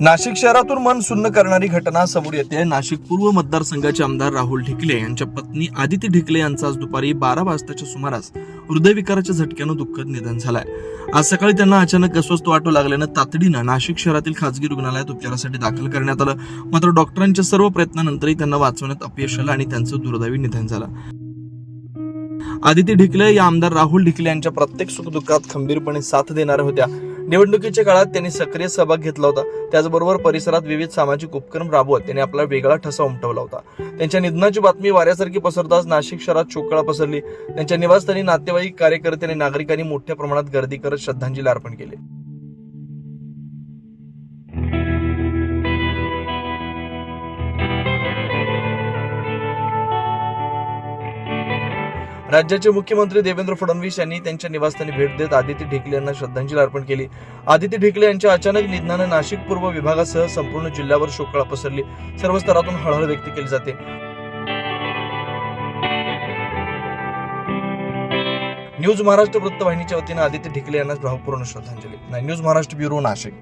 नाशिक शहरातून मन सुन्न करणारी घटना समोर येते. नाशिक पूर्व मतदारसंघाचे आमदार राहुल ढिकले यांच्या पत्नी आदिती ढिकले यांचं आज दुपारी 12 वाजताच्या सुमारास हृदयविकाराच्या झटक्यानं दुःखद निधन झालंय. आज सकाळी त्यांना अचानक अस्वस्थ वाटू लागल्यानं तातडीनं नाशिक शहरातील खासगी रुग्णालयात उपचारासाठी दाखल करण्यात आलं. मात्र डॉक्टरांच्या सर्व प्रयत्नानंतरही त्यांना वाचवण्यात अपयश आलं आणि त्यांचं दुर्दैवी निधन झालं. आदिती ढिकले या आमदार राहुल ढिकले यांच्या प्रत्येक सुखदुःखात खंबीरपणे साथ देणाऱ्या होत्या. निवडणुकीच्या काळात त्यांनी सक्रिय सहभाग घेतला होता. त्याचबरोबर परिसरात विविध सामाजिक उपक्रम राबवत त्यांनी आपला वेगळा ठसा उमटवला होता. त्यांच्या निधनाची बातमी वाऱ्यासारखी पसरताच नाशिक शहरात शोककळा पसरली. त्यांच्या निवासस्थानी नातेवाईक, कार्यकर्ते आणि नागरिकांनी मोठ्या प्रमाणात गर्दी करत श्रद्धांजली अर्पण केली. राज्याचे मुख्यमंत्री देवेंद्र फडणवीस यांनी त्यांच्या निवासस्थानी भेट देत आदिती ढिकले यांना श्रद्धांजली अर्पण केली. आदिती ढिकले यांच्या अचानक निधनाने नाशिक पूर्व विभागासह संपूर्ण जिल्ह्यावर शोककळा पसरली. सर्व स्तरातून हळहळ व्यक्त केली जाते. न्यूज महाराष्ट्र वृत्तवाहिनीच्या वतीने आदिती ढिकले यांना भावपूर्ण श्रद्धांजली. News Maharashtra bureau, Nashik.